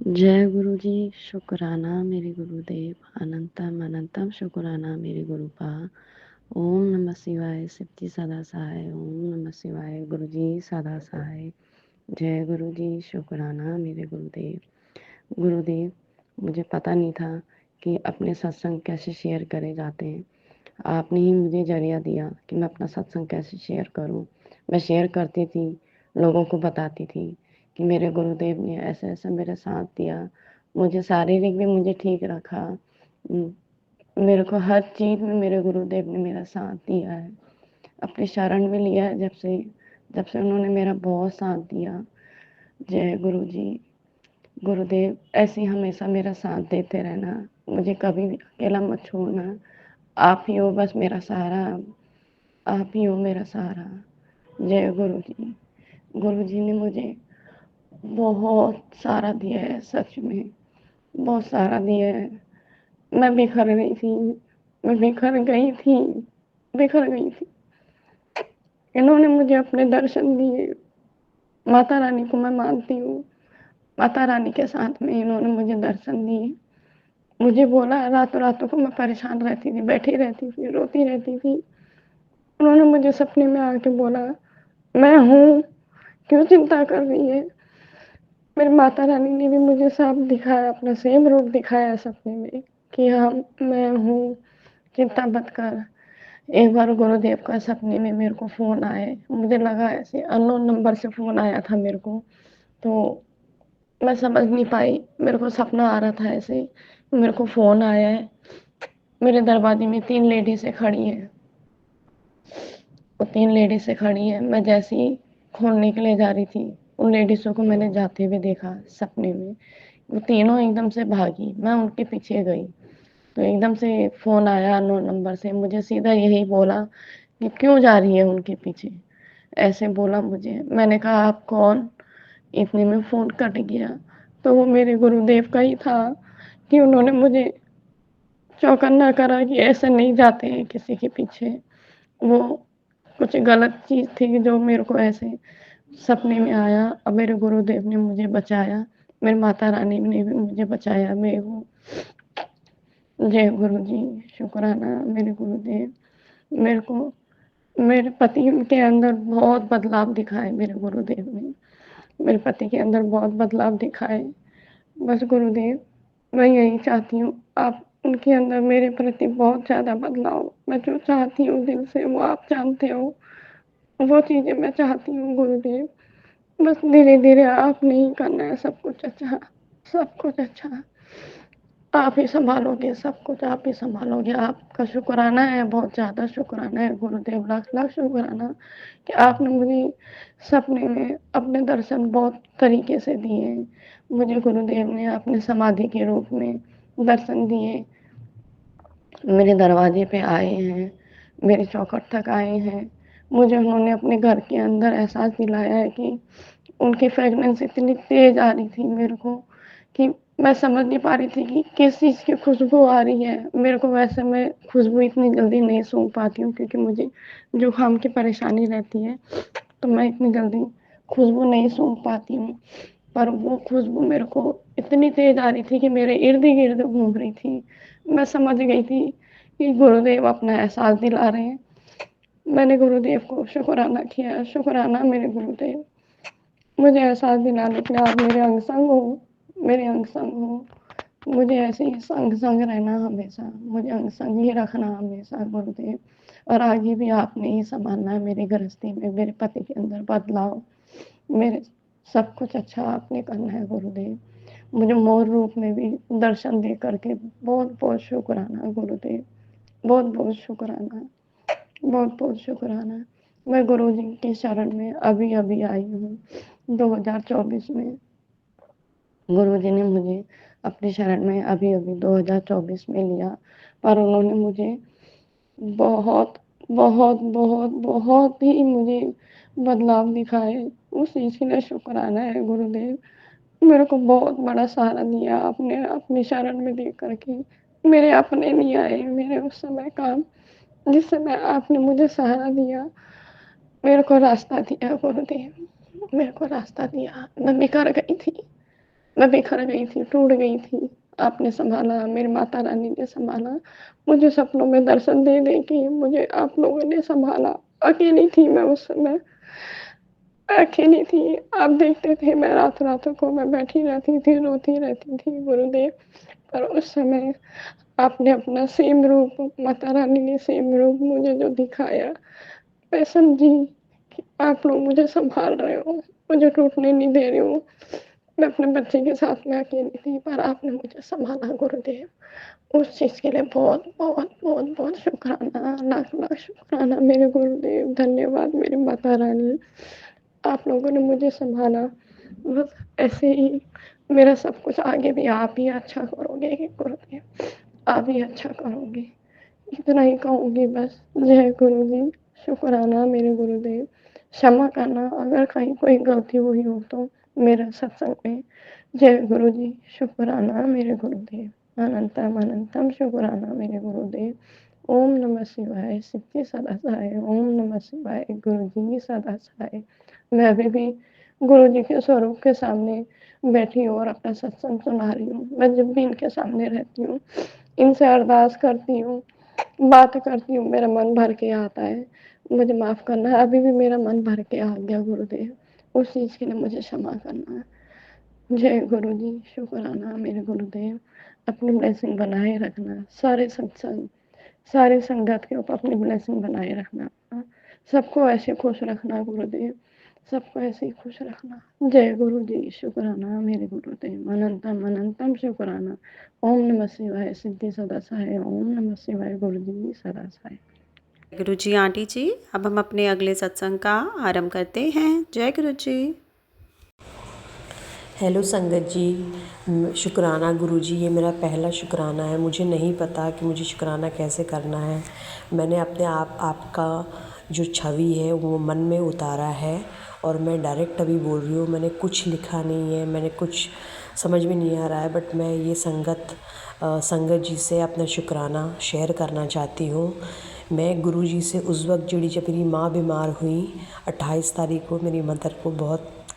जय गुरु जी। शुक्राना मेरे गुरुदेव, अनंतम अनंतम शुक्राना मेरे गुरुपा। ओम नमः शिवाय, शिव जी सदा सहाय। ओम नमः शिवाय, गुरु जी सदा सहाय। जय गुरु जी। शुक्राना मेरे गुरुदेव। गुरुदेव, मुझे पता नहीं था कि अपने सत्संग कैसे शेयर करे जाते हैं। आपने ही मुझे जरिया दिया कि मैं अपना सत्संग कैसे शेयर करूं। मैं शेयर करती थी, लोगों को बताती थी कि मेरे गुरुदेव ने ऐसा ऐसा मेरा साथ दिया, मुझे शारीरिक भी मुझे ठीक रखा। मेरे को हर चीज़ में मेरे गुरुदेव ने मेरा साथ दिया है। अपनी शरण में लिया है जब से उन्होंने मेरा बहुत साथ दिया। जय गुरु जी। गुरुदेव, ऐसे ही हमेशा मेरा साथ देते रहना, मुझे कभी भी अकेला मत छोड़ना। आप ही हो बस मेरा सहारा, आप ही हो मेरा सहारा। जय गुरु जी। गुरु जी ने मुझे बहुत सारा दिया है, सच में बहुत सारा दिया है। मैं बिखर गई थी, मैं बिखर गई थी, बिखर गई थी। इन्होंने मुझे अपने दर्शन दिए। माता रानी को मैं मानती हूँ। माता रानी के साथ में इन्होंने मुझे दर्शन दिए। मुझे बोला, रातों रातों को मैं परेशान रहती थी, बैठी रहती थी, रोती रहती थी। उन्होंने मुझे सपने में आके बोला, मैं हूँ, क्यों चिंता कर रही है। मेरी माता रानी ने भी मुझे साफ दिखाया, अपना सेम रूप दिखाया सपने में कि हाँ, मैं हूँ, चिंता मत कर। एक बार गुरुदेव का सपने में मेरे को फ़ोन आए, मुझे लगा ऐसे अननोन नंबर से फ़ोन आया था मेरे को। तो मैं समझ नहीं पाई, मेरे को सपना आ रहा था ऐसे। मेरे को फ़ोन आया है, मेरे दरवाजे में 3 लेडीज़ें खड़ी हैं। वो 3 लेडीज़ें खड़ी हैं। मैं जैसे ही खोलने के लिए जा रही थी, उन लेडीज़ों को मैंने जाते हुए देखा सपने में। वो तीनों एकदम से भागी, मैं उनके पीछे गई। तो एकदम से फ़ोन आया अननोन नंबर से, मुझे सीधा यही बोला कि क्यों जा रही है उनके पीछे, ऐसे बोला मुझे। मैंने कहा, आप कौन? इतने में फ़ोन कट गया। तो वो मेरे गुरुदेव का ही था कि उन्होंने मुझे चौकन्ना करा कि ऐसे नहीं जाते हैं किसी के पीछे। वो कुछ गलत चीज़ थी जो मेरे को ऐसे सपने में आया। अब मेरे गुरुदेव ने मुझे बचाया, मेरी माता रानी ने भी मुझे बचाया। मैं वो जय गुरु जी। शुक्राना मेरे गुरुदेव। मेरे को मेरे पति के अंदर बहुत बदलाव दिखा है मेरे गुरुदेव ने। मेरे पति के अंदर बहुत बदलाव दिखा है। बस गुरुदेव, मैं यही चाहती हूँ, आप उनके अंदर मेरे प्रति बहुत ज़्यादा बदलाव। मैं जो चाहती हूँ दिल से वो आप जानते हो, वो चीज़ें मैं चाहती हूँ गुरुदेव। बस धीरे धीरे आपने ही करना है सब कुछ अच्छा, सब कुछ अच्छा। आप ही सँभालोगे सब कुछ, आप ही सँभालोगे। आपका शुक्राना है, बहुत ज़्यादा शुक्राना है गुरुदेव, लाख लाख शुक्राना कि आपने मुझे सपने में अपने दर्शन बहुत तरीके से दिए हैं। मुझे गुरुदेव ने अपने समाधि के रूप में दर्शन दिए, मेरे दरवाजे पे आए हैं, मेरे चौखट तक आए हैं। मुझे उन्होंने अपने घर के अंदर एहसास दिलाया है कि उनकी फ्रेगनेंस इतनी तेज़ आ रही थी मेरे को कि मैं समझ नहीं पा रही थी कि किस चीज़ की खुशबू आ रही है मेरे को। वैसे मैं खुशबू इतनी जल्दी नहीं सूंघ पाती हूँ क्योंकि मुझे जुकाम की परेशानी रहती है, तो मैं इतनी जल्दी खुशबू नहीं सूंघ पाती हूँ। पर वो खुशबू मेरे को इतनी तेज़ आ रही थी कि मेरे इर्द गिर्द घूम रही थी। मैं समझ गई थी कि गुरुदेव अपना एहसास दिला रहे हैं। मैंने गुरुदेव को शुक्राना किया, शुक्राना मेरे गुरुदेव, मुझे एहसास दिलाने के लिए आप मेरे अंग संग हो, मेरे अंग संग हो। मुझे ऐसे ही संग संग रहना हमेशा, मुझे अंग संग ही रखना हमेशा गुरुदेव। और आगे भी आपने ही संभालना है मेरी गृहस्थी में, मेरे पति के अंदर बदलाव, मेरे सब कुछ अच्छा आपने करना है गुरुदेव। मुझे मोर रूप में भी दर्शन दे करके बहुत बहुत शुक्राना गुरुदेव, बहुत बहुत शुक्राना, बहुत बहुत शुक्राना। मैं गुरु जी की शरण में अभी अभी आई हूँ 2024 में। गुरु जी ने मुझे अपनी शरण में अभी अभी 2024 में लिया, पर उन्होंने मुझे बहुत बहुत बहुत बहुत ही मुझे बदलाव दिखाए। उस चीज़ के लिए शुक्राना है गुरुदेव। मेरे को बहुत बड़ा सहारा दिया आपने अपनी शरण में दे करके। मेरे अपने नहीं आए मेरे उस समय काम, जिस समय आपने मुझे सहारा दिया, मेरे को रास्ता दिया गुरुदेव, मेरे को रास्ता दिया। मैं बिखर गई थी, मैं बिखर गई थी, टूट गई थी। आपने सँभाला, मेरी माता रानी ने सँभाला। मुझे सपनों में दर्शन दे के मुझे आप लोगों ने सँभाला। अकेली थी मैं उस समय, अकेली थी। आप देखते थे मैं रात-रातों को मैं बैठी रहती थी, रोती रहती थी गुरुदेव। पर उस समय आपने अपना सेम रूप, माता रानी ने सेम रूप मुझे जो दिखाया, मैं समझी कि आप लोग मुझे सँभाल रहे हो, मुझे टूटने नहीं दे रहे हो। मैं अपने बच्चे के साथ में अकेली थी, पर आपने मुझे सँभाला गुरुदेव। उस चीज़ के लिए बहुत शुकराना, लाख-लाख शुकराना मेरे गुरुदेव। धन्यवाद मेरी माता रानी, आप लोगों ने मुझे सँभाला। बस ऐसे ही मेरा सब कुछ आगे भी आप ही अच्छा करोगे गुरुदेव, आप ही अच्छा करोगे। इतना ही कहूँगी बस। जय गुरु जी, शुकराना मेरे गुरुदेव। क्षमा करना अगर कहीं कोई गलती हुई हो तो मेरे सत्संग में। जय गुरु जी, शुकराना मेरे गुरुदेव। अनंतम अनंतम शुकराना मेरे गुरुदेव। ओम नमः शिवाय, सिद्धि सदा सहाय। ओम नमः शिवाय, गुरु जी सदा सहाय। मैं अभी भी गुरु जी के स्वरूप के सामने बैठी हूँ और अपना सत्संग सुना रही हूँ। मैं जब भी इनके सामने रहती हूँ, इनसे अरदास करती हूँ, बात करती हूँ, मेरा मन भर के आता है। मुझे माफ़ करना है, अभी भी मेरा मन भर के आ गया गुरुदेव। उस चीज़ के लिए मुझे क्षमा करना है। जय गुरु जी, शुकराना मेरे गुरुदेव। अपनी ब्लेसिंग बनाए रखना। सारे सत्संग, सारी संगत के ऊपर अपनी ब्लेसिंग बनाए रखना। सबको ऐसे खुश रखना गुरुदेव, सबको ऐसे ही खुश रखना। जय गुरु जी, शुकराना मेरे गुरुदेव। अनंतम अनंतम शुकराना। ओम नमः शिवाय, सिद्धि सदा सहाय। ओम नमः शिवाय, गुरु जी सदा सहाय। गुरु जी आंटी जी, अब हम अपने अगले सत्संग का आरंभ करते हैं। जय गुरु जी। हेलो संगत जी, शुक्राना गुरु जी। ये मेरा पहला शुक्राना है। मुझे नहीं पता कि मुझे शुक्राना कैसे करना है। मैंने अपने आपका जो छवि है वो मन में उतारा है और मैं डायरेक्ट अभी बोल रही हूँ। मैंने कुछ लिखा नहीं है, मैंने कुछ समझ में नहीं आ रहा है, बट मैं ये संगत जी से अपना शुक्राना शेयर करना चाहती हूँ। मैं गुरु जी से उस वक्त जुड़ी जब मेरी माँ बीमार हुई। 28 तारीख को मेरी मदर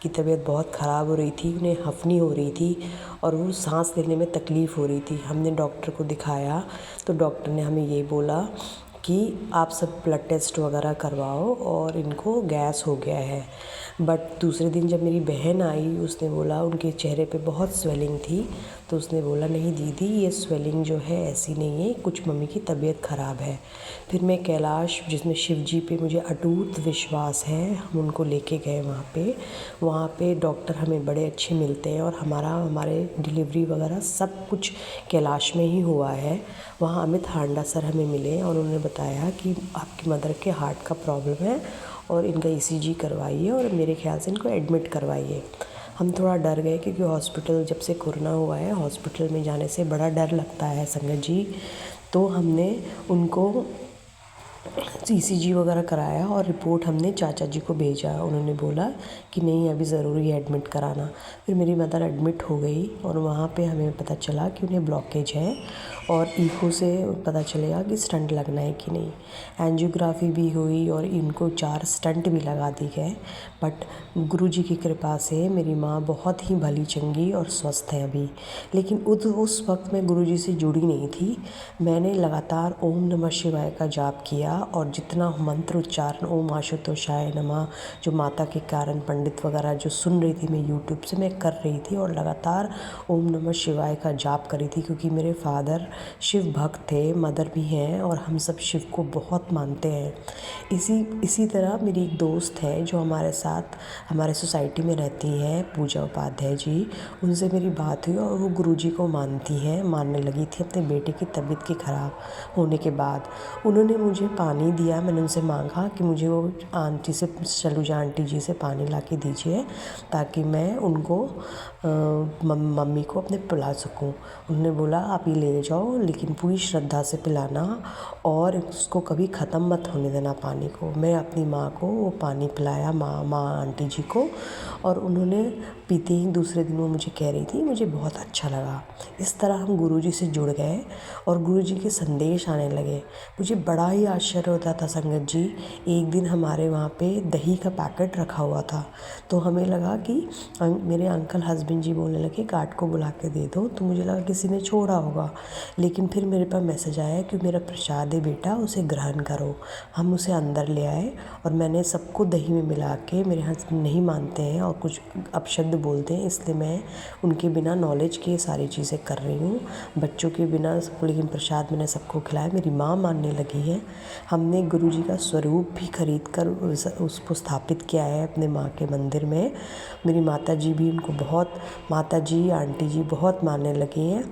की तबीयत बहुत ख़राब हो रही थी, उन्हें हफ़नी हो रही थी और वो सांस लेने में तकलीफ़ हो रही थी। हमने डॉक्टर को दिखाया तो डॉक्टर ने हमें ये बोला कि आप सब ब्लड टेस्ट वगैरह करवाओ और इनको गैस हो गया है। बट दूसरे दिन जब मेरी बहन आई, उसने बोला, उनके चेहरे पे बहुत स्वेलिंग थी, तो उसने बोला नहीं दीदी, ये स्वेलिंग जो है ऐसी नहीं है, कुछ मम्मी की तबीयत ख़राब है। फिर मैं कैलाश, जिसमें शिव जी पे मुझे अटूट विश्वास है, हम उनको लेके गए वहाँ पे डॉक्टर हमें बड़े अच्छे मिलते हैं और हमारे डिलीवरी वगैरह सब कुछ कैलाश में ही हुआ है। वहाँ अमित हांडा सर हमें मिले और उन्होंने बताया कि आपकी मदर के हार्ट का प्रॉब्लम है और इनका ईसीजी करवाइए और मेरे ख्याल से इनको एडमिट करवाइए। हम थोड़ा डर गए क्योंकि हॉस्पिटल, जब से कोरोना हुआ है, हॉस्पिटल में जाने से बड़ा डर लगता है संगत जी। तो हमने उनको ईसीजी वगैरह कराया और रिपोर्ट हमने चाचा जी को भेजा। उन्होंने बोला कि नहीं, अभी ज़रूरी है एडमिट कराना। फिर मेरी मदर एडमिट हो गई और वहाँ पे हमें पता चला कि उन्हें ब्लॉकेज है और ईको से पता चलेगा कि स्टंट लगना है कि नहीं। एंजियोग्राफी भी हुई और इनको 4 स्टंट भी लगा दी गए। बट गुरुजी की कृपा से मेरी माँ बहुत ही भली चंगी और स्वस्थ है अभी। लेकिन उस वक्त मैं गुरुजी से जुड़ी नहीं थी। मैंने लगातार ओम नमः शिवाय का जाप किया और जितना मंत्र उच्चारण, ओम आशुतोषाय नमः, जो माता के कारण पंडित वगैरह जो सुन रही थी मैं यूट्यूब से, मैं कर रही थी और लगातार ओम नमः शिवाय का जाप करी थी। क्योंकि मेरे फादर शिव भक्त थे, मदर भी हैं और हम सब शिव को बहुत मानते हैं। इसी तरह मेरी एक दोस्त है जो हमारे साथ हमारे सोसाइटी में रहती हैं, पूजा उपाध्याय जी। उनसे मेरी बात हुई और वो गुरुजी को मानने लगी थी अपने बेटे की तबीयत के ख़राब होने के बाद। उन्होंने मुझे पानी दिया। मैंने उनसे मांगा कि मुझे वो आंटी से, शैलूजा आंटी जी से पानी ला के दीजिए ताकि मैं उनको मम्मी को अपने पिला सकूं। उन्होंने बोला आप ये ले जाओ, लेकिन पूरी श्रद्धा से पिलाना और उसको कभी ख़त्म मत होने देना पानी को। मैं अपनी माँ को वो पानी पिलाया, माँ आंटी जी को, और उन्होंने पीते ही दूसरे दिन वो मुझे कह रही थी मुझे बहुत अच्छा लगा। इस तरह हम गुरुजी से जुड़ गए और गुरुजी के संदेश आने लगे। मुझे बड़ा ही आश्चर्य होता था संगत जी, एक दिन हमारे वहाँ पे दही का पैकेट रखा हुआ था, तो हमें लगा कि मेरे अंकल हस्बैंड जी बोलने लगे गार्ड को बुला के दे दो, तो मुझे लगा किसी ने छोड़ा होगा। लेकिन फिर मेरे पास मैसेज आया कि मेरा प्रसाद है बेटा, उसे ग्रहण करो। हम उसे अंदर ले आए और मैंने सबको दही में मिला के, मेरे हस्बैंड नहीं मानते हैं और कुछ अपशब्द बोलते हैं, इसलिए मैं उनके बिना नॉलेज के सारी चीज़ें कर रही हूँ, बच्चों के बिना। लेकिन प्रसाद मैंने सबको खिलाया, मेरी माँ मानने लगी है। हमने गुरु जी का स्वरूप भी खरीद कर उसको स्थापित किया है अपने माँ के मंदिर में। मेरी माता जी भी उनको बहुत, माता जी आंटी जी बहुत मानने लगी हैं।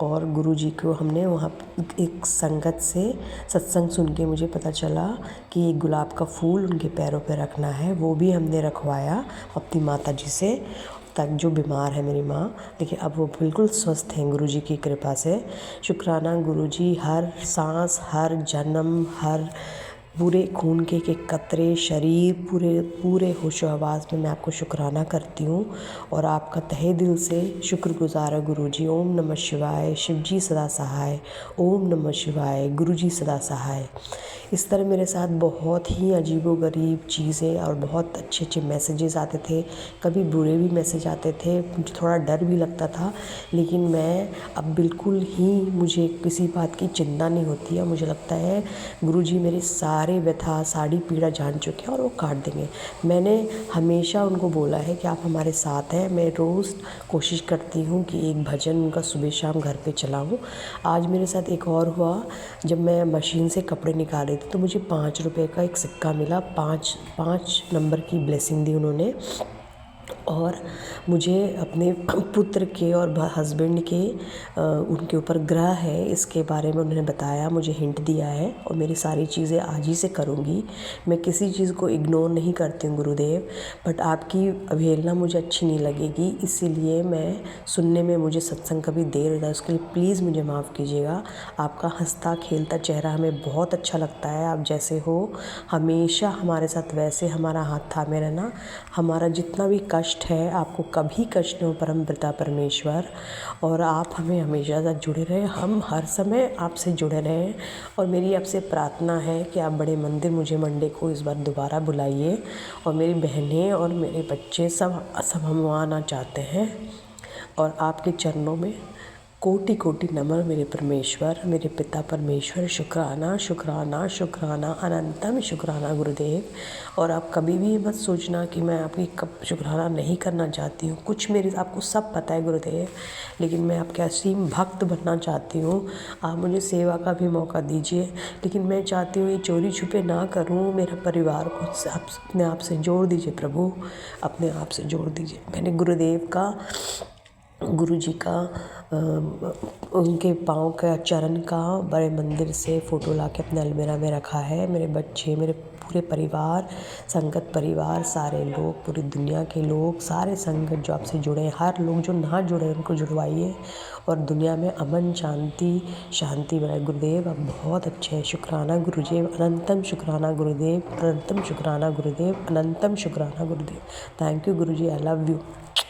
और गुरु जी को हमने वहाँ एक संगत से सत्संग सुन के मुझे पता चला कि एक गुलाब का फूल उनके पैरों पे रखना है, वो भी हमने रखवाया अपनी माता जी से, तक जो बीमार है मेरी माँ, लेकिन अब वो बिल्कुल स्वस्थ हैं गुरु जी की कृपा से। शुक्राना गुरु जी, हर सांस, हर जन्म, हर पूरे खून के एक कतरे, शरीर पूरे होशो हवास में मैं आपको शुक्राना करती हूँ और आपका तहे दिल से शुक्रगुजार है गुरु जी। ओम नमः शिवाय, शिव जी सदा सहाय। ओम नमः शिवाय, गुरु जी सदा सहाय। इस तरह मेरे साथ बहुत ही अजीबोगरीब चीज़ें और बहुत अच्छे अच्छे मैसेजेस आते थे, कभी बुरे भी मैसेज आते थे, मुझे थोड़ा डर भी लगता था, लेकिन मैं अब बिल्कुल ही, मुझे किसी बात की चिंता नहीं होती है। मुझे लगता है गुरु जी मेरे सारे व्यथा, सारी पीड़ा जान चुके हैं और वो काट देंगे। मैंने हमेशा उनको बोला है कि आप हमारे साथ हैं। मैं रोज़ कोशिश करती हूँ कि एक भजन उनका सुबह शाम घर पे चलाऊँ। आज मेरे साथ एक और हुआ, जब मैं मशीन से कपड़े निकाल रही थी तो मुझे 5 रुपए का एक सिक्का मिला, 5 नंबर की ब्लेसिंग दी उन्होंने। और मुझे अपने पुत्र के और हस्बैंड के उनके ऊपर ग्रह है, इसके बारे में उन्होंने बताया, मुझे हिंट दिया है और मेरी सारी चीज़ें आज ही से करूँगी। मैं किसी चीज़ को इग्नोर नहीं करती हूँ गुरुदेव, बट आपकी अवहेलना मुझे अच्छी नहीं लगेगी, इसीलिए मैं सुनने में मुझे सत्संग कभी देर होता है, उसके लिए प्लीज़ मुझे माफ़ कीजिएगा। आपका हंसता खेलता चेहरा हमें बहुत अच्छा लगता है, आप जैसे हो हमेशा हमारे साथ वैसे हमारा हाथ थामे रहना। हमारा जितना भी कष्ट है, आपको कभी कष्ट न हो परम पिता परमेश्वर, और आप हमें हमेशा साथ जुड़े रहें, हम हर समय आपसे जुड़े रहें। और मेरी आपसे प्रार्थना है कि आप बड़े मंदिर मुझे मंडे को इस बार दोबारा बुलाइए, और मेरी बहनें और मेरे बच्चे सब हम वहाँ आना चाहते हैं। और आपके चरणों में कोटि कोटि नमन मेरे परमेश्वर, मेरे पिता परमेश्वर। शुक्राना शुक्राना शुक्राना, अनंतम शुक्राना गुरुदेव। और आप कभी भी मत सोचना कि मैं आपकी कब शुक्राना नहीं करना चाहती हूँ, कुछ मेरे आपको सब पता है गुरुदेव, लेकिन मैं आपके असीम भक्त बनना चाहती हूँ। आप मुझे सेवा का भी मौका दीजिए, लेकिन मैं चाहती हूँ ये चोरी छुपे ना करूँ। मेरा परिवार को अपने आप से जोड़ दीजिए प्रभु, अपने आप से जोड़ दीजिए। मैंने गुरुदेव का, गुरु जी का उनके पाँव का चरण का बड़े मंदिर से फ़ोटो ला के अपने अलमीरा में रखा है। मेरे बच्चे, मेरे पूरे परिवार, संगत परिवार, सारे लोग, पूरी दुनिया के लोग, सारे संगत जो आपसे जुड़े हैं, हर लोग जो ना जुड़े हैं उनको जुड़वाइए और दुनिया में अमन शांति बनाए। गुरुदेव आप बहुत अच्छे हैं। शुक्राना गुरुदेव, अनंतम शुक्राना गुरुदेव, अनंतम शुक्राना गुरुदेव, अनंतम शुक्राना गुरुदेव। Thank you Guru ji, I love you.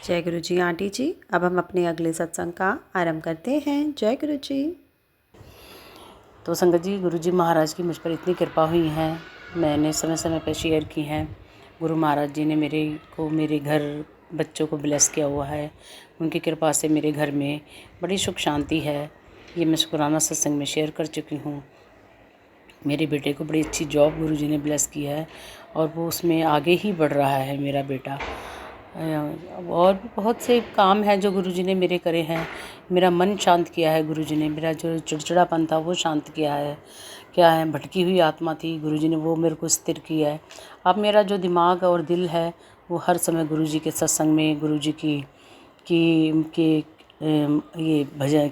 जय गुरु जी आंटी जी। अब हम अपने अगले सत्संग का आरंभ करते हैं। जय गुरु जी। तो संगत जी, गुरु जी महाराज की मुझ पर इतनी कृपा हुई है, मैंने समय समय पर शेयर की हैं। गुरु महाराज जी ने मेरे घर बच्चों को ब्लेस किया हुआ है, उनकी कृपा से मेरे घर में बड़ी सुख शांति है। ये मैं शुक्राना सत्संग में शेयर कर चुकी हूँ। मेरे बेटे को बड़ी अच्छी जॉब गुरु जी ने ब्लेस किया है और वो उसमें आगे ही बढ़ रहा है मेरा बेटा। और भी बहुत से काम हैं जो गुरुजी ने मेरे करे हैं। मेरा मन शांत किया है गुरुजी ने, मेरा जो चिड़चिड़ापन था वो शांत किया है। क्या है, भटकी हुई आत्मा थी, गुरुजी ने वो मेरे को स्थिर किया है। अब मेरा जो दिमाग और दिल है वो हर समय गुरुजी के सत्संग में, गुरुजी की ये भजन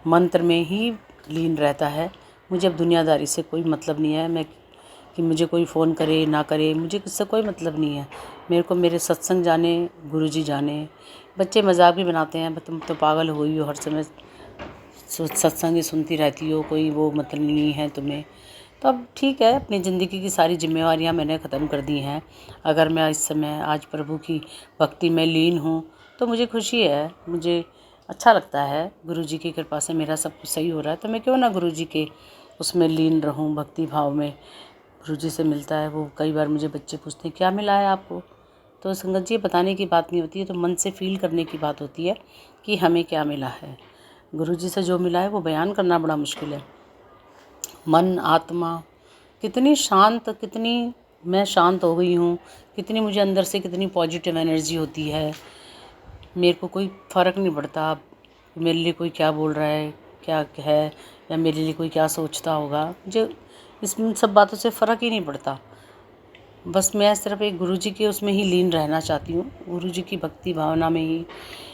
मंत्र में ही लीन रहता है। मुझे अब दुनियादारी से कोई मतलब नहीं है, कि मुझे कोई फ़ोन करे ना करे, मुझे किससे कोई मतलब नहीं है। मेरे को मेरे सत्संग जाने, गुरुजी जाने। बच्चे मजाक भी बनाते हैं, तुम तो पागल हो गई हो, हर समय सत्संग ही सुनती रहती हो, कोई वो मतलब नहीं है तुम्हें। तो अब ठीक है, अपनी ज़िंदगी की सारी जिम्मेवारियां मैंने ख़त्म कर दी हैं। अगर मैं इस समय आज प्रभु की भक्ति में लीन हूँ तो मुझे खुशी है, मुझे अच्छा लगता है। गुरुजी की कृपा से मेरा सब कुछ सही हो रहा है, तो मैं क्यों ना गुरुजी के उसमें लीन रहूं, भक्ति भाव में। गुरुजी से मिलता है वो, कई बार मुझे बच्चे पूछते हैं क्या मिला है आपको, तो संगत जी बताने की बात नहीं होती है, तो मन से फील करने की बात होती है कि हमें क्या मिला है। गुरुजी से जो मिला है वो बयान करना बड़ा मुश्किल है। मन आत्मा कितनी शांत, कितनी मैं शांत हो गई हूँ, कितनी मुझे अंदर से कितनी पॉजिटिव एनर्जी होती है। मेरे को कोई फ़र्क नहीं पड़ता मेरे लिए कोई क्या बोल रहा है, क्या है, या मेरे लिए कोई क्या सोचता होगा, मुझे इसमें सब बातों से फ़र्क ही नहीं पड़ता। बस मैं सिर्फ एक गुरुजी के उसमें ही लीन रहना चाहती हूँ, गुरुजी की भक्ति भावना में ही।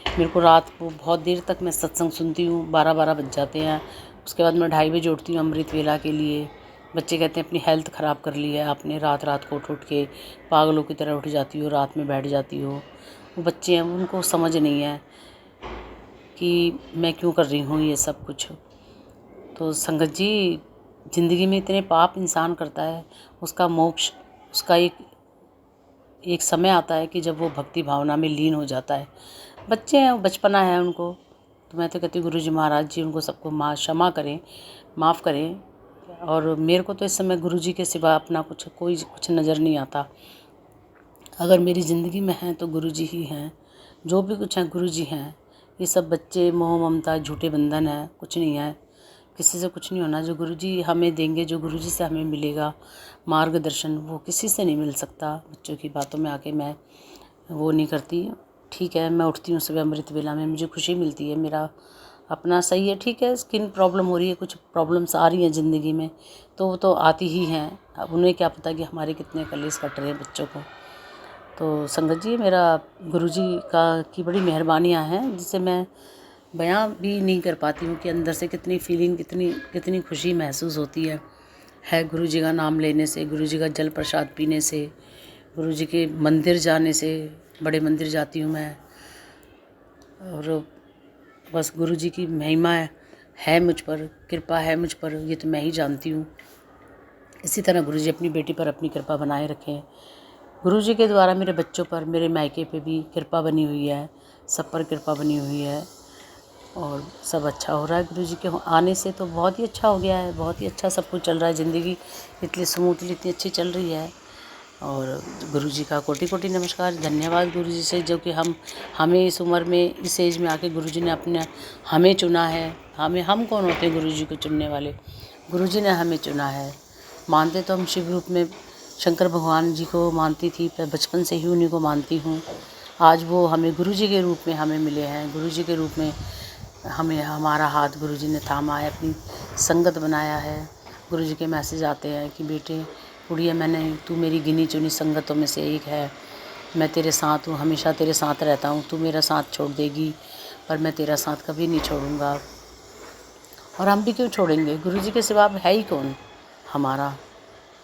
मेरे को रात को बहुत देर तक मैं सत्संग सुनती हूँ, 12-12 बज जाते हैं। उसके बाद मैं 2:30 बजे उठती हूँ अमृत वेला के लिए। बच्चे कहते हैं अपनी हेल्थ ख़राब कर ली है आपने, रात रात को उठ के पागलों की तरह उठ जाती हो, रात में बैठ जाती हो। वो बच्चे हैं, उनको समझ नहीं है कि मैं क्यों कर रही हूँ ये सब कुछ। तो संगत जी, ज़िंदगी में इतने पाप इंसान करता है, उसका मोक्ष, उसका एक समय आता है कि जब वो भक्ति भावना में लीन हो जाता है। बच्चे हैं, बचपना है उनको, तो मैं तो कहती हूँ गुरुजी महाराज जी उनको सबको क्षमा करें, माफ़ करें। और मेरे को तो इस समय गुरुजी के सिवा अपना कुछ नज़र नहीं आता। अगर मेरी ज़िंदगी में हैं तो गुरुजी ही हैं, जो भी कुछ हैं गुरुजी हैं। ये सब बच्चे मोह ममता झूठे बंधन है, कुछ नहीं है, किसी से कुछ नहीं होना। जो गुरुजी हमें देंगे, जो गुरुजी से हमें मिलेगा मार्गदर्शन, वो किसी से नहीं मिल सकता। बच्चों की बातों में आके मैं वो नहीं करती। ठीक है, मैं उठती हूँ सुबह अमृत वेला में, मुझे खुशी मिलती है, मेरा अपना सही है। ठीक है, स्किन प्रॉब्लम हो रही है, कुछ प्रॉब्लम्स आ रही हैं ज़िंदगी में, तो वो तो आती ही हैं। अब उन्हें क्या पता कि हमारे कितने कलेश कट रहे हैं बच्चों को। तो संगत जी, मेरा गुरुजी की बड़ी मेहरबानियाँ हैं, जिसे मैं बयां भी नहीं कर पाती हूँ कि अंदर से कितनी फीलिंग, कितनी खुशी महसूस होती है गुरुजी का नाम लेने से, गुरुजी का जल प्रसाद पीने से, गुरुजी के मंदिर जाने से। बड़े मंदिर जाती हूँ मैं, और बस गुरुजी की महिमा है मुझ पर, कृपा है मुझ पर, ये तो मैं ही जानती हूँ। इसी तरह गुरुजी अपनी बेटी पर अपनी कृपा बनाए रखें। गुरुजी के द्वारा मेरे बच्चों पर, मेरे मायके पे भी कृपा बनी हुई है, सब पर कृपा बनी हुई है, और सब अच्छा हो रहा है। गुरुजी के आने से तो बहुत ही अच्छा हो गया है, बहुत ही अच्छा सब कुछ चल रहा है। ज़िंदगी इतनी स्मूथली, इतनी अच्छी चल रही है। और गुरुजी का कोटि कोटि नमस्कार, धन्यवाद गुरुजी से, जो कि हमें इस उम्र में, इस एज में आके गुरुजी ने हमें चुना है। हम कौन होते हैं गुरुजी को चुनने वाले, गुरुजी ने हमें चुना है। मानते तो हम शिव रूप में शंकर भगवान जी को मानती थी, पर बचपन से ही उन्हीं को मानती हूँ। आज वो हमें गुरुजी के रूप में हमें मिले हैं, गुरुजी के रूप में हमें, हमारा हाथ गुरुजी ने थामा है, अपनी संगत बनाया है। गुरुजी के मैसेज आते हैं कि बेटे गुड़िया, तू मेरी गिनी चुनी संगतों में से एक है, मैं तेरे साथ हूँ, हमेशा तेरे साथ रहता हूँ। तू मेरा साथ छोड़ देगी पर मैं तेरा साथ कभी नहीं छोड़ूंगा। और हम भी क्यों छोड़ेंगे, गुरुजी के सिवा है ही कौन, हमारा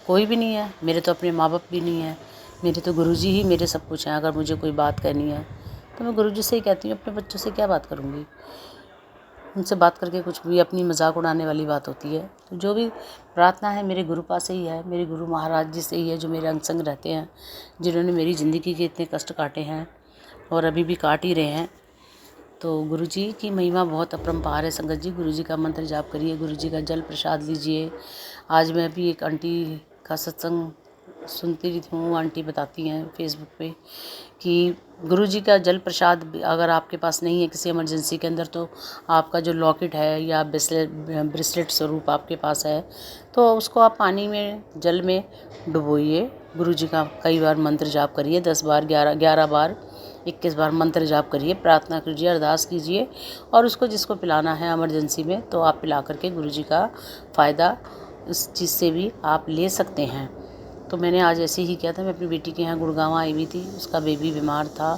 कोई भी नहीं है। मेरे तो अपने माँ बाप भी नहीं है, मेरे तो गुरुजी ही मेरे सब कुछ हैं। अगर मुझे कोई बात कहनी है तो मैं गुरुजी से ही कहती हूँ, अपने बच्चों से क्या बात करूँगी। उनसे बात करके कुछ भी अपनी मजाक उड़ाने वाली बात होती है। तो जो भी प्रार्थना है मेरे गुरुपा से ही है, मेरे गुरु महाराज जी से ही है, जो मेरे अंग संग रहते हैं, जिन्होंने मेरी ज़िंदगी के इतने कष्ट काटे हैं और अभी भी काट ही रहे हैं। तो गुरुजी की महिमा बहुत अपरंपार है संगत जी। गुरुजी का मंत्र जाप करिए, गुरुजी का जल प्रसाद लीजिए। आज मैं भी एक आंटी का सत्संग सुनती रही हूँ, आंटी बताती हैं फेसबुक पे कि गुरुजी का जल प्रसाद अगर आपके पास नहीं है किसी इमरजेंसी के अंदर, तो आपका जो लॉकेट है या ब्रेसलेट स्वरूप आपके पास है, तो उसको आप पानी में, जल में डुबोइए। गुरुजी का कई बार मंत्र जाप करिए, 10 बार, 11 बार, 21 बार मंत्र जाप करिए, प्रार्थना कीजिए, अरदास कीजिए, और उसको जिसको पिलाना है इमरजेंसी में, तो आप पिला करके गुरुजी का फ़ायदा इस चीज़ से भी आप ले सकते हैं। तो मैंने आज ऐसे ही किया था। मैं अपनी बेटी के यहाँ गुड़गांव आई हुई थी, उसका बेबी बीमार था,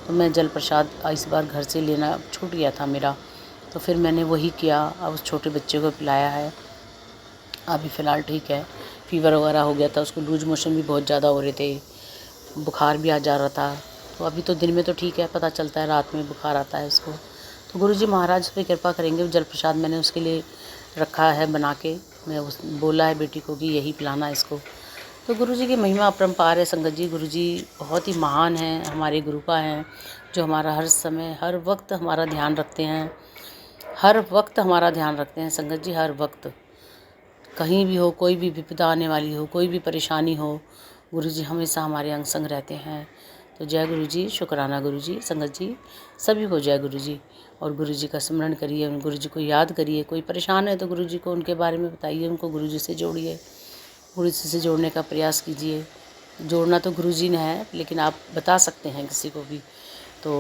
तो मैं जल प्रसाद इस बार घर से लेना छूट गया था मेरा, तो फिर मैंने वही किया। अब उस छोटे बच्चे को पिलाया है, अभी फ़िलहाल ठीक है। फीवर वगैरह हो गया था उसको, लूज मोशन भी बहुत ज़्यादा हो रहे थे, बुखार भी आ जा रहा था। तो अभी तो दिन में तो ठीक है, पता चलता है रात में बुखार आता है उसको। तो गुरुजी महाराज पे कृपा करेंगे। जल प्रसाद मैंने उसके लिए रखा है बना के, बोला है बेटी को कि यही पिलाना इसको। तो गुरुजी की महिमा अपरंपार है संगत जी। गुरुजी बहुत ही महान हैं, हमारे गुरुपा हैं, जो हमारा हर समय, हर वक्त हमारा ध्यान रखते हैं, हर वक्त हमारा ध्यान रखते हैं संगत जी, हर वक्त। कहीं भी हो, कोई भी विपदा आने वाली हो, कोई भी परेशानी हो, गुरुजी हमेशा हमारे अंग संग रहते हैं। तो जय गुरुजी, शुक्राना गुरुजी, संगत जी सभी को जय गुरुजी। और गुरुजी का स्मरण करिए, गुरुजी को याद करिए। कोई परेशान है तो गुरुजी को उनके बारे में बताइए, उनको गुरुजी से जोड़िए, गुरुजी से जोड़ने का प्रयास कीजिए। जोड़ना तो गुरुजी ने है, लेकिन आप बता सकते हैं किसी को भी। तो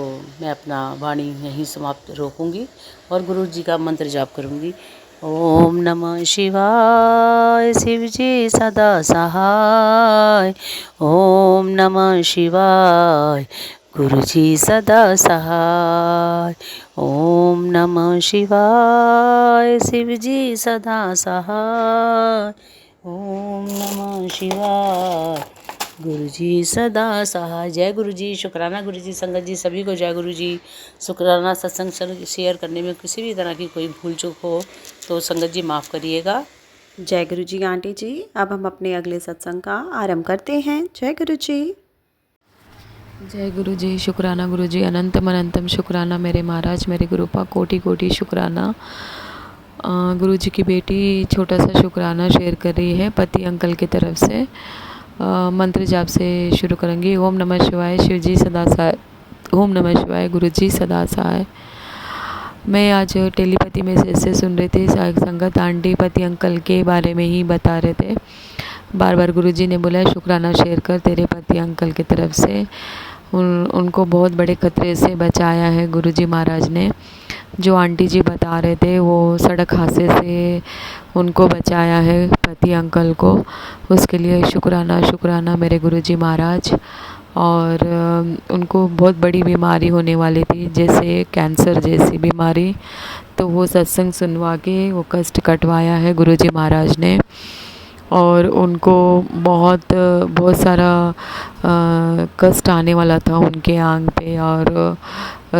मैं अपना वाणी यहीं समाप्त रोकूंगी और गुरुजी का मंत्र जाप करूंगी। ओम नमः शिवाय, शिव जी सदा सहाय। ओम नमः शिवाय, गुरुजी सदा सहाय। ओम नमः शिवाय, शिव जी सदा सहाय। ओम नमः शिवाय, गुरुजी सदा सहाय। जय गुरुजी, शुक्राना गुरुजी, संगत जी सभी को जय गुरुजी। शुक्राना सत्संग शेयर करने में किसी भी तरह की कोई भूल चूक हो तो संगत जी माफ़ करिएगा। जय गुरु जी आंटी जी। अब हम अपने अगले सत्संग का आरंभ करते हैं। जय गुरु जी। जय गुरु जी, शुक्राना गुरु जी, अनंतम अनंतम शुक्राना मेरे महाराज, मेरे गुरुपा, कोटि कोटि शुक्राना। गुरु जी की बेटी छोटा सा शुक्राना शेयर कर रही है पति अंकल की तरफ से। मंत्र जाप से शुरू करेंगे। ओम नमः शिवाय, शिव जी सदा सहाय। ओम नमः शिवाय, गुरु जी सदा सहाय। मैं आज टेलीपैथी मैसेज से सुन रही थी, संगत आंटी पति अंकल के बारे में ही बता रहे थे। बार बार गुरुजी ने बोला शुक्राना शेयर कर तेरे पति अंकल की तरफ से। उनको बहुत बड़े खतरे से बचाया है गुरुजी महाराज ने। जो आंटी जी बता रहे थे वो सड़क हादसे से उनको बचाया है पति अंकल को। उसके लिए शुक्राना शुक्राना मेरे गुरुजी महाराज। और उनको बहुत बड़ी बीमारी होने वाली थी, जैसे कैंसर जैसी बीमारी, तो वो सत्संग सुनवा के वो कष्ट कटवाया है गुरुजी महाराज ने। और उनको बहुत सारा कष्ट आने वाला था उनके आंग पे, और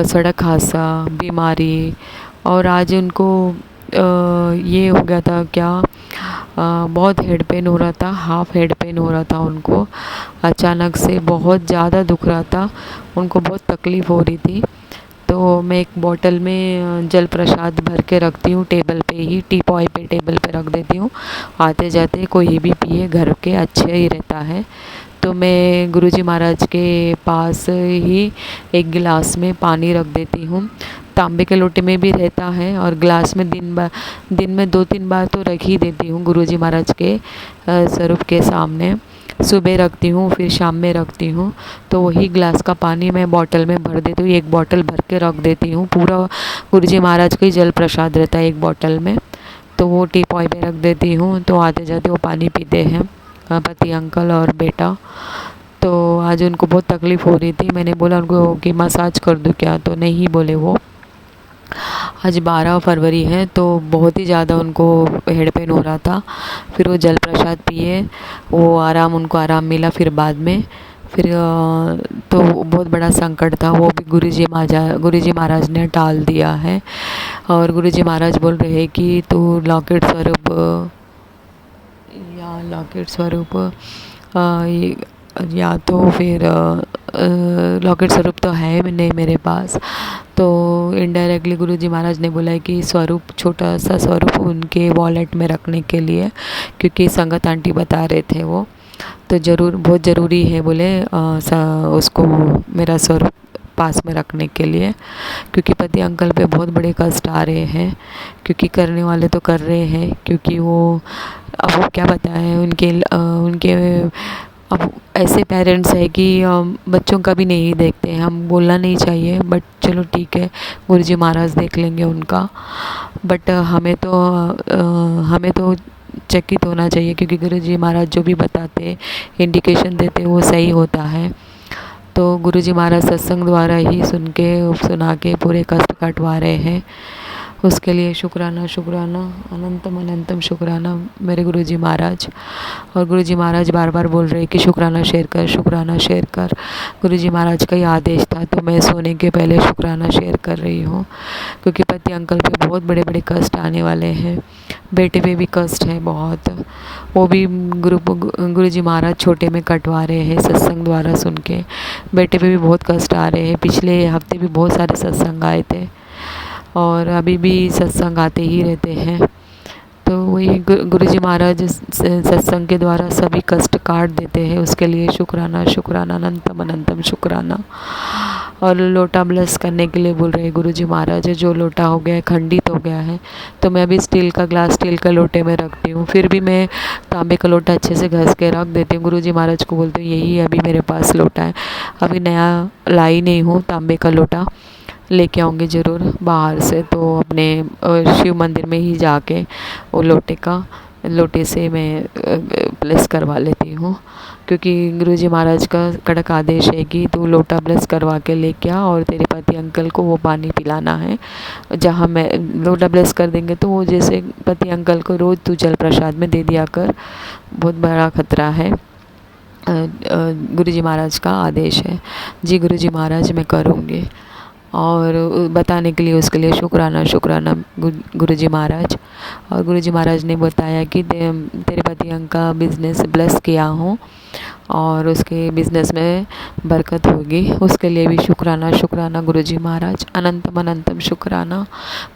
सड़क हादसा, बीमारी, और आज उनको ये हो गया था क्या, बहुत हेड पेन हो रहा था, हाफ हेड पेन हो रहा था उनको। अचानक से बहुत ज़्यादा दुख रहा था उनको, बहुत तकलीफ़ हो रही थी। तो मैं एक बॉटल में जल प्रसाद भर के रखती हूँ, टेबल पे ही, टीपॉय पे टेबल पे रख देती हूँ। आते जाते कोई भी पिए, घर के अच्छे ही रहता है। तो मैं गुरुजी महाराज के पास ही एक गिलास में पानी रख देती हूँ। तांबे के लोटे में भी रहता है, और गिलास में दिन में 2-3 बार तो रख ही देती हूँ गुरुजी महाराज के स्वरूप के सामने। सुबह रखती हूँ, फिर शाम में रखती हूँ। तो वही गिलास का पानी मैं बॉटल में भर देती हूँ, एक बॉटल भर के रख देती हूँ। पूरा गुरुजी महाराज का ही जल प्रसाद रहता है एक बॉटल में, तो वो टीपॉय पे रख देती हूँ। तो आते जाते वो पानी पीते हैं पति अंकल और बेटा। तो आज उनको बहुत तकलीफ़ हो रही थी, मैंने बोला उनको कि मसाज कर दूँ क्या, तो नहीं बोले वो। आज 12 फरवरी है, तो बहुत ही ज़्यादा उनको हेड पेन हो रहा था। फिर वो जल प्रसाद पिए, वो उनको आराम मिला। फिर बाद में तो बहुत बड़ा संकट था, वो भी गुरुजी महाराज ने टाल दिया है। और गुरुजी महाराज बोल रहे हैं कि तू लॉकेट स्वरूप या तो फिर लॉकेट स्वरूप तो है नहीं मेरे पास। तो इनडायरेक्टली गुरुजी महाराज ने बोला है कि स्वरूप, छोटा सा स्वरूप उनके वॉलेट में रखने के लिए, क्योंकि संगत आंटी बता रहे थे वो, तो बहुत ज़रूरी है बोले उसको मेरा स्वरूप पास में रखने के लिए, क्योंकि पति अंकल पे बहुत बड़े कष्ट आ रहे हैं। क्योंकि करने वाले तो कर रहे हैं, क्योंकि वो क्या बताएं, उनके अब ऐसे पेरेंट्स है कि बच्चों का भी नहीं देखते हैं। हम बोलना नहीं चाहिए, बट चलो ठीक है, गुरुजी महाराज देख लेंगे उनका। बट हमें तो चकित होना चाहिए, क्योंकि गुरुजी महाराज जो भी बताते, इंडिकेशन देते, वो सही होता है। तो गुरुजी महाराज सत्संग द्वारा ही सुना के पूरे कष्ट कटवा रहे हैं। उसके लिए शुक्राना शुक्राना, अनंतम अनंतम शुक्राना मेरे गुरुजी महाराज। और गुरुजी महाराज बार बार बोल रहे कि शुक्राना शेयर कर, शुक्राना शेयर कर। गुरुजी महाराज का ही आदेश था, तो मैं सोने के पहले शुक्राना शेयर कर रही हूँ, क्योंकि पति अंकल पे बहुत बड़े बड़े कष्ट आने वाले हैं। बेटे पे भी कष्ट है बहुत, वो भी गुरुजी महाराज छोटे में कटवा रहे हैं सत्संग द्वारा सुन के। बेटे पे भी बहुत कष्ट आ रहे हैं, पिछले हफ्ते भी बहुत सारे सत्संग आए थे, और अभी भी सत्संग आते ही रहते हैं। तो वही गुरुजी महाराज सत्संग के द्वारा सभी कष्ट काट देते हैं, उसके लिए शुक्राना शुक्राना अनंतम अनंतम शुक्राना। और लोटा ब्लेस करने के लिए बोल रहे हैं गुरुजी महाराज, जो लोटा हो गया है, खंडित हो गया है, तो मैं अभी स्टील का ग्लास स्टील के लोटे में रखती हूँ, फिर भी मैं तांबे का लोटा अच्छे से घस के रख देती हूँ। गुरुजी महाराज को बोलती हूँ यही अभी मेरे पास लोटा है, अभी नया लाई नहीं हूँ तांबे का लोटा, लेके आऊँगी ज़रूर बाहर से, तो अपने शिव मंदिर में ही जाके वो लोटे से मैं ब्लेस करवा लेती हूँ, क्योंकि गुरुजी महाराज का कड़क आदेश है कि तू लोटा ब्लेस करवा के लेके आ और तेरे पति अंकल को वो पानी पिलाना है। जहाँ मैं लोटा ब्लेस कर देंगे तो वो जैसे पति अंकल को रोज़ तू जल प्रसाद में दे दिया कर, बहुत बड़ा खतरा है। गुरुजी महाराज का आदेश है। जी गुरुजी महाराज मैं करूँगी। और बताने के लिए उसके लिए शुक्राना शुक्राना गुरुजी महाराज। और गुरुजी महाराज ने बताया कि तेरे पति अंक का बिज़नेस ब्लेस किया हूँ और उसके बिज़नेस में बरकत होगी, उसके लिए भी शुक्राना शुक्राना गुरुजी महाराज। अनंतम अनंतम शुक्राना।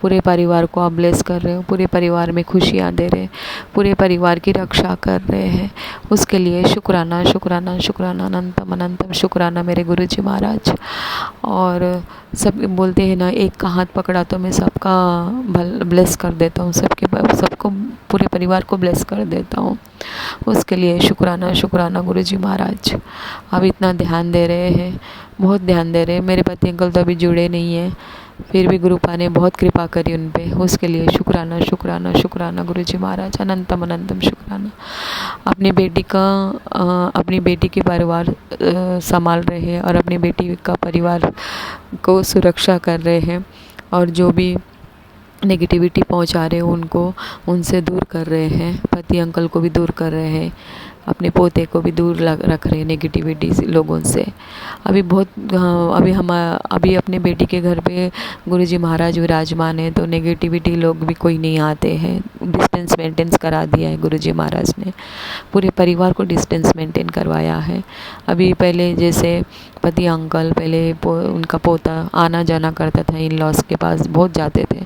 पूरे परिवार को आप ब्लेस कर रहे हो, पूरे परिवार में खुशियाँ दे रहे, पूरे परिवार की रक्षा कर रहे हैं, उसके लिए शुक्राना शुक्राना शुक्राना अनंतम अनंतम शुक्राना मेरे गुरुजी महाराज। और सब बोलते हैं ना, एक का हाथ पकड़ा तो मैं सबका ब्लेस कर देता हूँ, सबको पूरे परिवार को ब्लेस कर देता हूँ, उसके लिए शुक्राना शुक्राना गुरुजी महाराज। अब इतना ध्यान दे रहे हैं, बहुत ध्यान दे रहे हैं। मेरे पति अंकल तो अभी जुड़े नहीं हैं, फिर भी गुरुपा ने बहुत कृपा करी उन पे, उसके लिए शुक्राना शुक्राना शुक्राना गुरुजी महाराज। अनंतम अनंतम शुक्राना। अपनी बेटी के परिवार संभाल रहे हैं और अपनी बेटी का परिवार को सुरक्षा कर रहे हैं, और जो भी नेगेटिविटी पहुंचा रहे हैं उनसे दूर कर रहे हैं, पति अंकल को भी दूर कर रहे हैं, अपने पोते को भी दूर रख रहे हैं नेगेटिविटी लोगों से। अभी अपने बेटी के घर पे गुरुजी महाराज विराजमान है, तो नेगेटिविटी लोग भी कोई नहीं आते हैं। डिस्टेंस मेंटेन करा दिया है गुरुजी महाराज ने, पूरे परिवार को डिस्टेंस मेंटेन करवाया है। अभी पहले जैसे पति अंकल पहले उनका पोता आना जाना करता था, इन लॉस के पास बहुत जाते थे,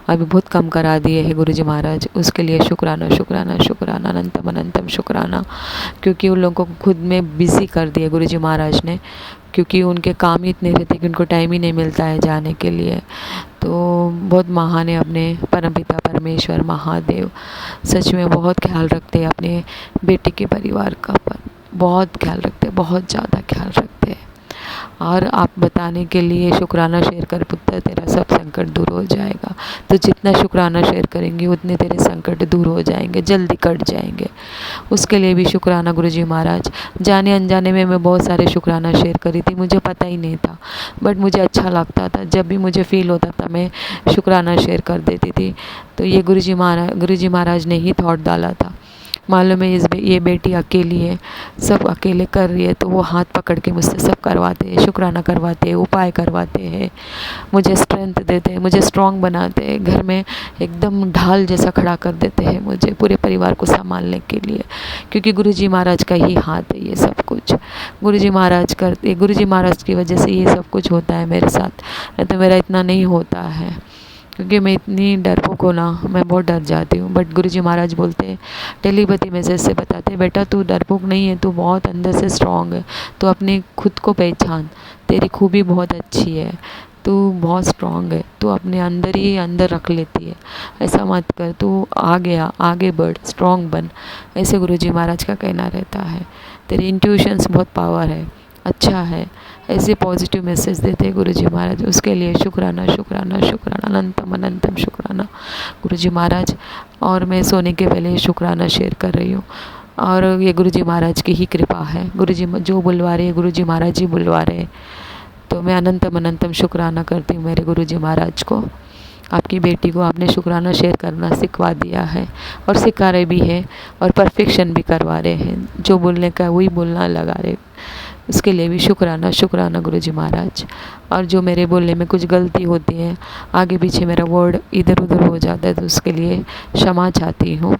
अभी बहुत कम करा दिए हैं गुरुजी महाराज, उसके लिए शुक्राना शुक्राना शुक्राना अनंतम अनंतम शुक्राना। क्योंकि उन लोगों को खुद में बिज़ी कर दिया गुरुजी महाराज ने, क्योंकि उनके काम ही इतने रहते कि उनको टाइम ही नहीं मिलता है जाने के लिए। तो बहुत महान है अपने परमपिता परमेश्वर महादेव, सच में बहुत ख्याल रखते हैं अपने बेटे के परिवार का, बहुत ख्याल रखते हैं, बहुत ज़्यादा ख्याल रखते हैं। और आप बताने के लिए शुक्राना शेयर कर पुत्र, तेरा सब संकट दूर हो जाएगा। तो जितना शुक्राना शेयर करेंगे उतने तेरे संकट दूर हो जाएंगे, जल्दी कट जाएंगे, उसके लिए भी शुक्राना गुरुजी महाराज। जाने अनजाने में मैं बहुत सारे शुक्राना शेयर करी थी, मुझे पता ही नहीं था, बट मुझे अच्छा लगता था, जब भी मुझे फील होता था मैं शुक्राना शेयर कर देती थी। तो ये गुरुजी महाराज ने ही थॉट डाला था। मालूम है ये बेटी अकेली है, सब अकेले कर रही है, तो वो हाथ पकड़ के मुझसे सब करवाते हैं, शुक्राना करवाते हैं, उपाय करवाते हैं, मुझे स्ट्रेंथ देते हैं, मुझे स्ट्रांग बनाते हैं, घर में एकदम ढाल जैसा खड़ा कर देते हैं मुझे पूरे परिवार को संभालने के लिए, क्योंकि गुरुजी महाराज का ही हाथ है ये सब कुछ। गुरुजी महाराज की वजह से ये सब कुछ होता है मेरे साथ, नहीं तो मेरा इतना नहीं होता है, क्योंकि मैं इतनी डरपोक हूँ ना, मैं बहुत डर जाती हूँ। बट गुरुजी महाराज बोलते हैं, टेलीपैथी मैसेज से बताते हैं, बेटा तू डरपोक नहीं है, तू बहुत अंदर से स्ट्रांग है, तू अपने खुद को पहचान, तेरी खूबी बहुत अच्छी है, तू बहुत स्ट्रांग है, तू अपने अंदर ही अंदर रख लेती है, ऐसा मत कर, तू आगे बढ़, स्ट्रांग बन, ऐसे गुरुजी महाराज का कहना रहता है। तेरी इंट्यूशंस बहुत पावर है, अच्छा है, ऐसे पॉजिटिव मैसेज देते हैं गुरुजी महाराज, उसके लिए शुक्राना शुक्राना शुक्राना अनंतम अनंतम शुक्राना गुरुजी महाराज। और मैं सोने के पहले शुक्राना शेयर कर रही हूँ, और ये गुरुजी महाराज की ही कृपा है, गुरुजी जो बुलवा रहे हैं गुरुजी महाराज ही बुलवा रहे हैं, तो मैं अनंतम अनंतम शुक्राना करती हूँ मेरे गुरुजी महाराज को। आपकी बेटी को आपने शुक्राना शेयर करना सिखवा दिया है, और सिखा रहे भी हैं, और परफेक्शन भी करवा रहे हैं, जो बोलने का वही बोलना लगा रहे, उसके लिए भी शुक्राना शुक्राना गुरुजी महाराज। और जो मेरे बोलने में कुछ गलती होती है, आगे पीछे मेरा वर्ड इधर उधर हो जाता है, तो उसके लिए क्षमा चाहती हूँ।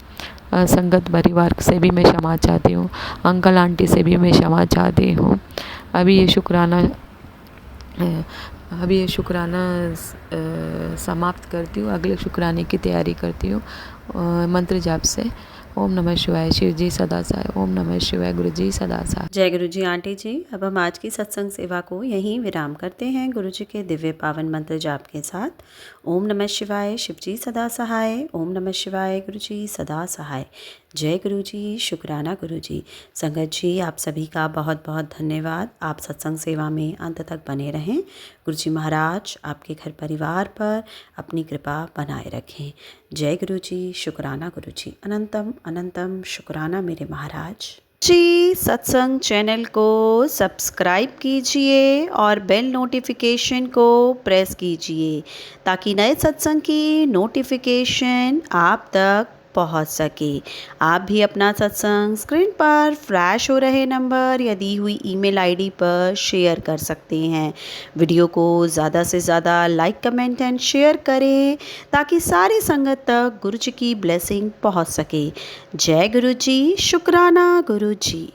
संगत परिवार से भी मैं क्षमा चाहती हूँ, अंकल आंटी से भी मैं क्षमा चाहती हूँ। अभी ये शुक्राना अभी ये शुक्राना समाप्त करती हूँ, अगले शुक्राने की तैयारी करती हूँ मंत्र जाप से। ओम नमः शिवाय, शिव जी सदा सहाय। ओम नमः शिवाय, गुरु जी सदा सहाय। जय गुरु जी आंटी जी। अब हम आज की सत्संग सेवा को यहीं विराम करते हैं गुरु जी के दिव्य पावन मंत्र जाप के साथ। ओम नमः शिवाय, शिव जी सदा सहाय। ओम नमः शिवाय, गुरु जी सदा सहाय। जय गुरु जी, शुक्राना गुरु जी। संगत जी, आप सभी का बहुत बहुत धन्यवाद। आप सत्संग सेवा में अंत तक बने रहें। गुरु जी महाराज आपके घर परिवार पर अपनी कृपा बनाए रखें। जय गुरु जी, शुक्राना गुरु जी। अनंतम अनंतम शुक्राना मेरे महाराज जी। सत्संग चैनल को सब्सक्राइब कीजिए और बेल नोटिफिकेशन को प्रेस कीजिए ताकि नए सत्संग की नोटिफिकेशन आप तक पहुंच सके। आप भी अपना सत्संग स्क्रीन पर फ्लैश हो रहे नंबर या दी हुई ईमेल आईडी पर शेयर कर सकते हैं। वीडियो को ज़्यादा से ज़्यादा लाइक, कमेंट एंड शेयर करें ताकि सारी संगत तक गुरु जी की ब्लेसिंग पहुंच सके। जय गुरु जी, शुक्राना गुरु जी।